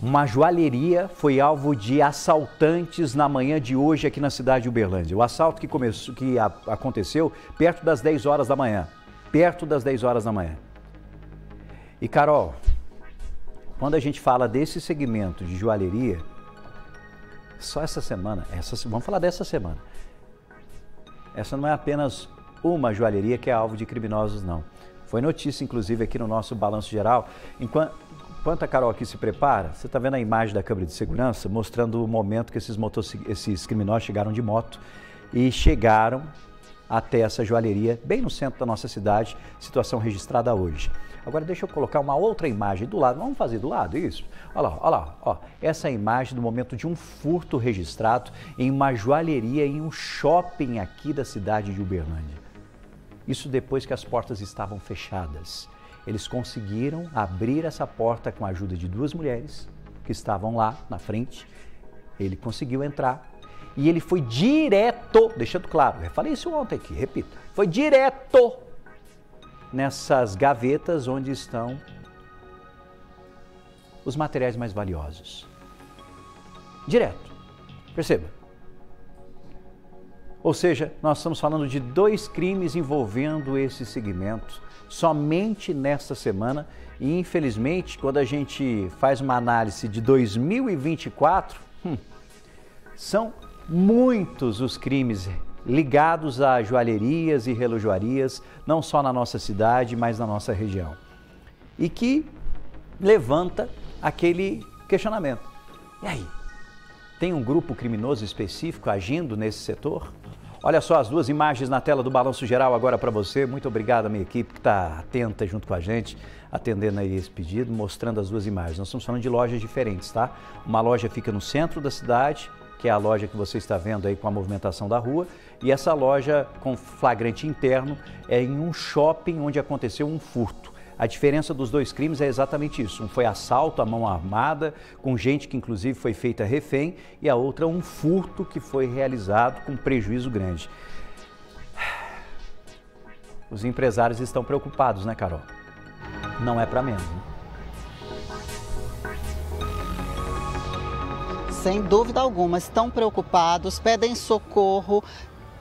Uma joalheria foi alvo de assaltantes na manhã de hoje aqui na cidade de Uberlândia. O assalto que aconteceu perto das 10 horas da manhã. Perto das 10 horas da manhã. E Carol, quando a gente fala desse segmento de joalheria, só essa semana, vamos falar dessa semana. Essa não é apenas uma joalheria que é alvo de criminosos, não. Foi notícia, inclusive, aqui no nosso Balanço Geral. Enquanto a Carol aqui se prepara, você está vendo a imagem da câmera de segurança mostrando o momento que esses criminosos chegaram de moto e chegaram até essa joalheria, bem no centro da nossa cidade, situação registrada hoje. Agora deixa eu colocar uma outra imagem do lado, vamos fazer do lado isso? Olha lá, ó. Essa é a imagem do momento de um furto registrado em uma joalheria em um shopping aqui da cidade de Uberlândia. Isso depois que as portas estavam fechadas. Eles conseguiram abrir essa porta com a ajuda de duas mulheres que estavam lá na frente. Ele conseguiu entrar e ele foi direto, deixando claro, eu falei isso ontem aqui, repito, foi direto nessas gavetas onde estão os materiais mais valiosos. Direto, perceba. Ou seja, nós estamos falando de 2 crimes envolvendo esse segmento somente nesta semana e, infelizmente, quando a gente faz uma análise de 2024, são muitos os crimes ligados a joalherias e relojoarias, não só na nossa cidade, mas na nossa região. E que levanta aquele questionamento. E aí, tem um grupo criminoso específico agindo nesse setor? Olha só as 2 imagens na tela do Balanço Geral agora para você. Muito obrigado à minha equipe que está atenta junto com a gente, atendendo aí esse pedido, mostrando as 2 imagens. Nós estamos falando de lojas diferentes, tá? Uma loja fica no centro da cidade, que é a loja que você está vendo aí com a movimentação da rua, e essa loja com flagrante interno é em um shopping onde aconteceu um furto. A diferença dos 2 crimes é exatamente isso. Um foi assalto à mão armada, com gente que inclusive foi feita refém, e a outra um furto que foi realizado com prejuízo grande. Os empresários estão preocupados, né, Carol? Não é para menos, né? Sem dúvida alguma, estão preocupados, pedem socorro,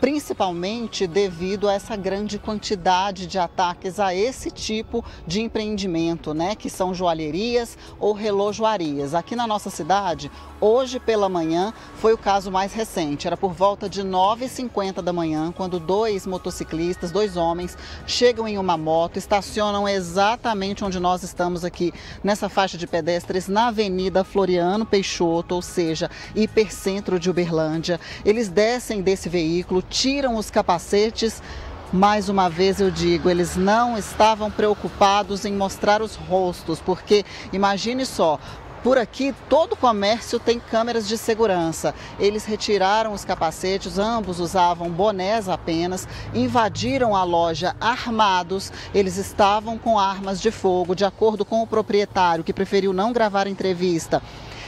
principalmente devido a essa grande quantidade de ataques a esse tipo de empreendimento, né? Que são joalherias ou relojoarias. Aqui na nossa cidade, hoje pela manhã, foi o caso mais recente. Era por volta de 9h50 da manhã, quando 2 motociclistas, 2 homens, chegam em uma moto, estacionam exatamente onde nós estamos aqui, nessa faixa de pedestres, na Avenida Floriano Peixoto, ou seja, hipercentro de Uberlândia. Eles descem desse veículo, tiram os capacetes. Mais uma vez eu digo, eles não estavam preocupados em mostrar os rostos, porque imagine só, por aqui todo o comércio tem câmeras de segurança. Eles retiraram os capacetes, ambos usavam bonés apenas, invadiram a loja armados, eles estavam com armas de fogo, de acordo com o proprietário, que preferiu não gravar a entrevista.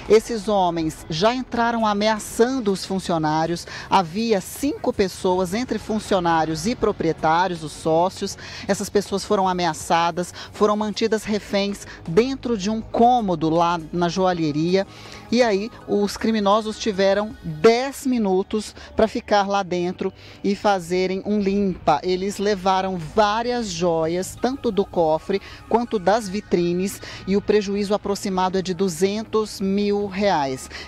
Esses homens já entraram ameaçando os funcionários. Havia 5 pessoas entre funcionários e proprietários, os sócios. Essas pessoas foram ameaçadas, foram mantidas reféns dentro de um cômodo lá na joalheria. E aí os criminosos tiveram 10 minutos para ficar lá dentro e fazerem um limpa. Eles levaram várias joias, tanto do cofre quanto das vitrines, e o prejuízo aproximado é de R$200 mil.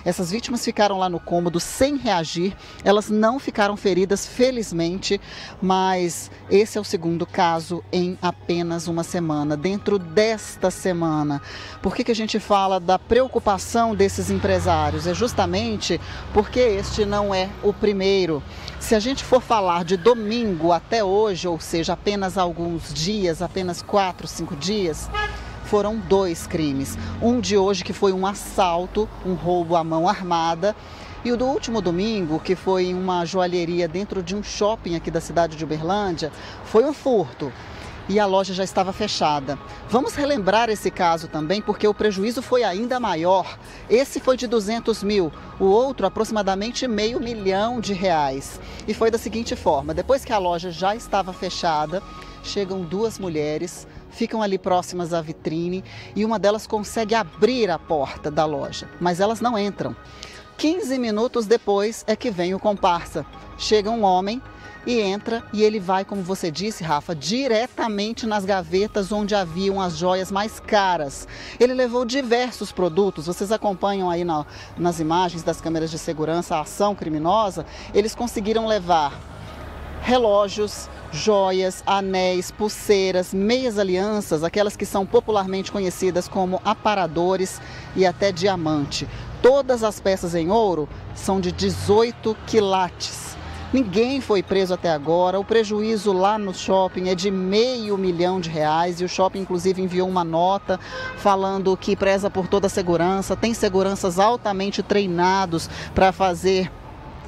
Essas vítimas ficaram lá no cômodo sem reagir, elas não ficaram feridas, felizmente, mas esse é o 2º caso em apenas uma semana, dentro desta semana. Por que a gente fala da preocupação desses empresários? É justamente porque este não é o primeiro. Se a gente for falar de domingo até hoje, ou seja, apenas alguns dias, apenas 4, 5 dias, foram 2 crimes. Um de hoje, que foi um assalto, um roubo à mão armada, e o do último domingo, que foi em uma joalheria dentro de um shopping aqui da cidade de Uberlândia, foi um furto. E a loja já estava fechada. Vamos relembrar esse caso também, porque o prejuízo foi ainda maior. Esse foi de R$200 mil, o outro aproximadamente R$500 mil. E foi da seguinte forma: depois que a loja já estava fechada, chegam 2 mulheres, ficam ali próximas à vitrine e uma delas consegue abrir a porta da loja, mas elas não entram. 15 minutos depois é que vem o comparsa. Chega um homem e entra e ele vai, como você disse, Rafa, diretamente nas gavetas onde haviam as joias mais caras. Ele levou diversos produtos, vocês acompanham aí nas imagens das câmeras de segurança a ação criminosa. Eles conseguiram levar relógios, joias, anéis, pulseiras, meias alianças, aquelas que são popularmente conhecidas como aparadores e até diamante. Todas as peças em ouro são de 18 quilates. Ninguém foi preso até agora, o prejuízo lá no shopping é de R$500 mil e o shopping inclusive enviou uma nota falando que preza por toda a segurança, tem seguranças altamente treinados para fazer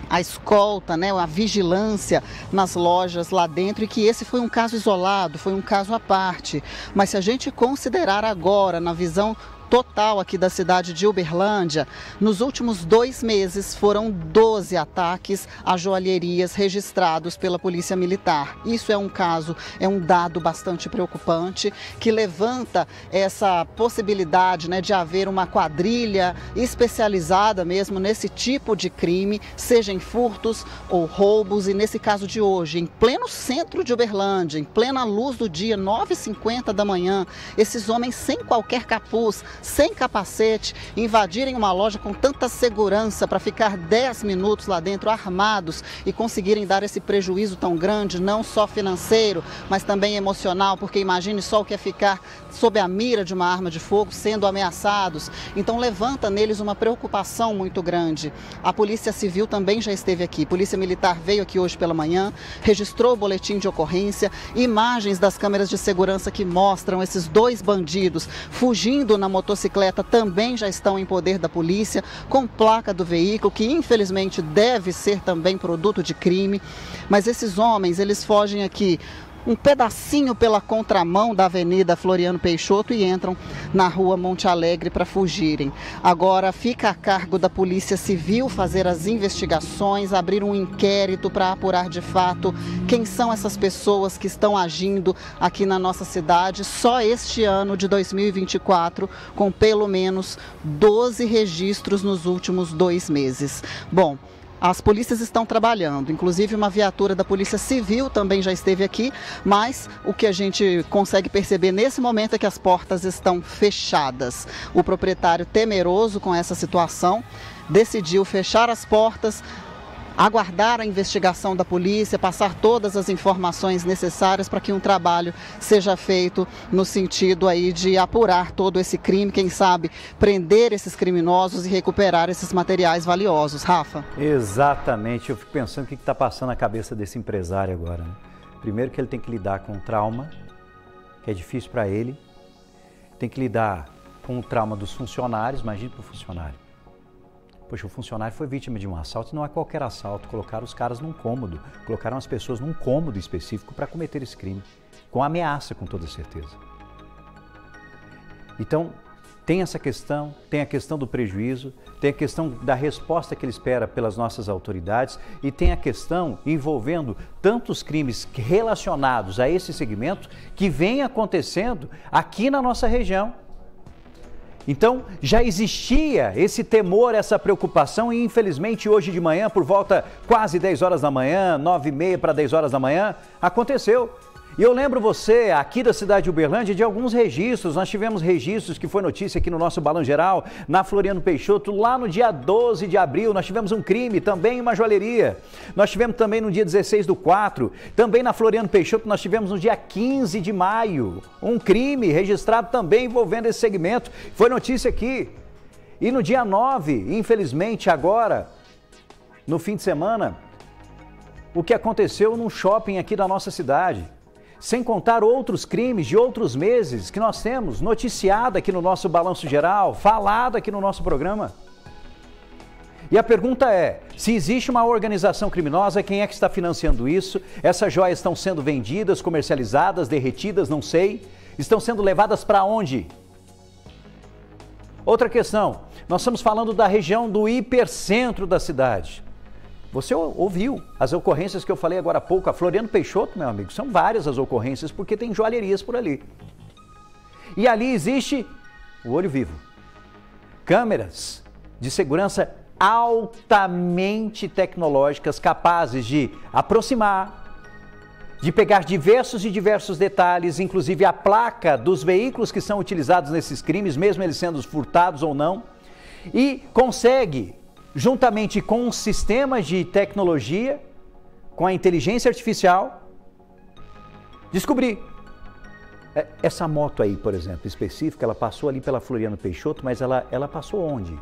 a escolta, né, a vigilância nas lojas lá dentro, e que esse foi um caso isolado, foi um caso à parte. Mas se a gente considerar agora, na visão total aqui da cidade de Uberlândia, nos últimos 2 meses foram 12 ataques a joalherias registrados pela Polícia Militar. Isso é um caso, é um dado bastante preocupante, que levanta essa possibilidade, né, de haver uma quadrilha especializada mesmo nesse tipo de crime, seja em furtos ou roubos, e nesse caso de hoje, em pleno centro de Uberlândia, em plena luz do dia, 9h50 da manhã, esses homens sem qualquer capuz, sem capacete, invadirem uma loja com tanta segurança para ficar 10 minutos lá dentro armados e conseguirem dar esse prejuízo tão grande, não só financeiro, mas também emocional, porque imagine só o que é ficar sob a mira de uma arma de fogo, sendo ameaçados. Então levanta neles uma preocupação muito grande. A Polícia Civil também já esteve aqui, Polícia Militar veio aqui hoje pela manhã, registrou o boletim de ocorrência, imagens das câmeras de segurança que mostram esses 2 bandidos fugindo na motocicleta também já estão em poder da polícia, com placa do veículo, que infelizmente deve ser também produto de crime. Mas esses homens, eles fogem aqui um pedacinho pela contramão da Avenida Floriano Peixoto e entram na Rua Monte Alegre para fugirem. Agora fica a cargo da Polícia Civil fazer as investigações, abrir um inquérito para apurar de fato quem são essas pessoas que estão agindo aqui na nossa cidade. Só este ano de 2024, com pelo menos 12 registros nos últimos 2 meses. Bom, as polícias estão trabalhando, inclusive uma viatura da Polícia Civil também já esteve aqui, mas o que a gente consegue perceber nesse momento é que as portas estão fechadas. O proprietário, temeroso com essa situação, decidiu fechar as portas, aguardar a investigação da polícia, passar todas as informações necessárias para que um trabalho seja feito no sentido aí de apurar todo esse crime, quem sabe prender esses criminosos e recuperar esses materiais valiosos. Rafa? Exatamente, eu fico pensando o que está passando na cabeça desse empresário agora, né? Primeiro que ele tem que lidar com o trauma, que é difícil para ele, tem que lidar com o trauma dos funcionários, imagine para o funcionário. Poxa, o funcionário foi vítima de um assalto, e não é qualquer assalto, colocaram os caras num cômodo, colocaram as pessoas num cômodo específico para cometer esse crime, com ameaça, com toda certeza. Então, tem essa questão, tem a questão do prejuízo, tem a questão da resposta que ele espera pelas nossas autoridades e tem a questão envolvendo tantos crimes relacionados a esse segmento que vem acontecendo aqui na nossa região. Então, já existia esse temor, essa preocupação e, infelizmente, hoje de manhã, por volta quase 10 horas da manhã, 9h30 para 10 horas da manhã, aconteceu. E eu lembro você, aqui da cidade de Uberlândia, de alguns registros. Nós tivemos registros, que foi notícia aqui no nosso Balão Geral, na Floriano Peixoto, lá no dia 12 de abril, nós tivemos um crime, também em uma joalheria. Nós tivemos também no dia 16/4, também na Floriano Peixoto, nós tivemos no dia 15 de maio, um crime registrado também envolvendo esse segmento. Foi notícia aqui. E no dia 9, infelizmente agora, no fim de semana, o que aconteceu num shopping aqui da nossa cidade. Sem contar outros crimes de outros meses que nós temos noticiado aqui no nosso Balanço Geral, falado aqui no nosso programa. E a pergunta é, se existe uma organização criminosa, quem é que está financiando isso? Essas joias estão sendo vendidas, comercializadas, derretidas, não sei. Estão sendo levadas para onde? Outra questão, nós estamos falando da região do hipercentro da cidade. Você ouviu as ocorrências que eu falei agora há pouco, a Floriano Peixoto, meu amigo, são várias as ocorrências porque tem joalherias por ali. E ali existe o olho vivo. Câmeras de segurança altamente tecnológicas, capazes de aproximar, de pegar diversos detalhes, inclusive a placa dos veículos que são utilizados nesses crimes, mesmo eles sendo furtados ou não, e consegue, juntamente com um sistema de tecnologia, com a inteligência artificial, descobrir. Essa moto aí, por exemplo, específica, ela passou ali pela Floriano Peixoto, mas ela passou onde?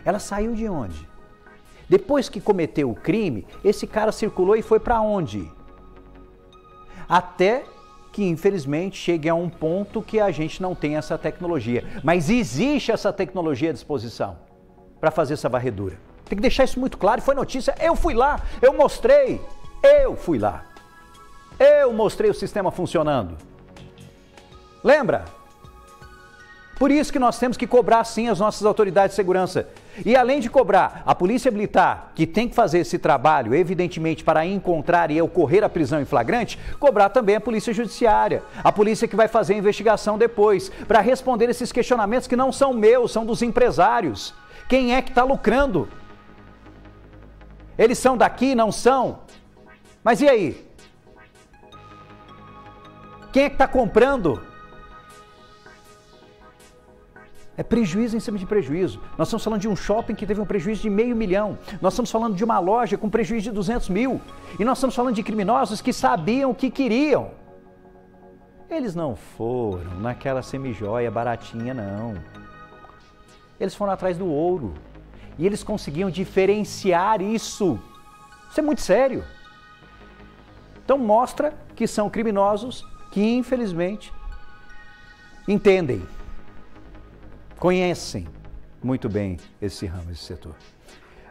Ela saiu de onde? Depois que cometeu o crime, esse cara circulou e foi para onde? Até que, infelizmente, chegue a um ponto que a gente não tem essa tecnologia. Mas existe essa tecnologia à disposição para fazer essa varredura. Tem que deixar isso muito claro. Foi notícia, eu fui lá, eu mostrei. Eu fui lá. Eu mostrei o sistema funcionando. Lembra? Por isso que nós temos que cobrar, sim, as nossas autoridades de segurança. E além de cobrar a Polícia Militar, que tem que fazer esse trabalho, evidentemente, para encontrar e ocorrer a prisão em flagrante, cobrar também a Polícia Judiciária, a polícia que vai fazer a investigação depois, para responder esses questionamentos que não são meus, são dos empresários. Quem é que está lucrando? Eles são daqui, não são? Mas e aí? Quem é que está comprando? É prejuízo em cima de prejuízo. Nós estamos falando de um shopping que teve um prejuízo de R$500 mil. Nós estamos falando de uma loja com prejuízo de 200 mil. E nós estamos falando de criminosos que sabiam o que queriam. Eles não foram naquela semijoia baratinha, não. Eles foram atrás do ouro. E eles conseguiam diferenciar isso. Isso é muito sério. Então mostra que são criminosos que, infelizmente, entendem, conhecem muito bem esse ramo, esse setor.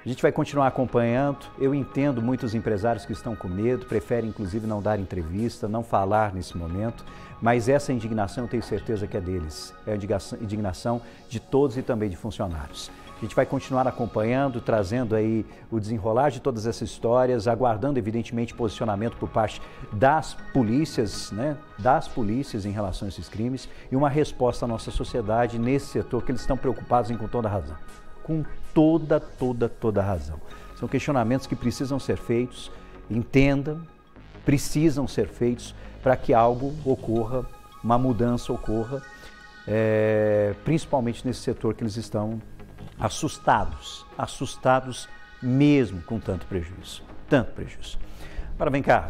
A gente vai continuar acompanhando. Eu entendo muitos empresários que estão com medo, preferem inclusive não dar entrevista, não falar nesse momento, mas essa indignação eu tenho certeza que é deles, é a indignação de todos e também de funcionários. A gente vai continuar acompanhando, trazendo aí o desenrolar de todas essas histórias, aguardando evidentemente posicionamento por parte das polícias, né? Das polícias em relação a esses crimes e uma resposta à nossa sociedade nesse setor que eles estão preocupados em com toda razão. Com toda razão. São questionamentos que precisam ser feitos, entendam, precisam ser feitos para que algo ocorra, uma mudança ocorra, principalmente nesse setor que eles estão assustados mesmo com tanto prejuízo. Agora vem cá,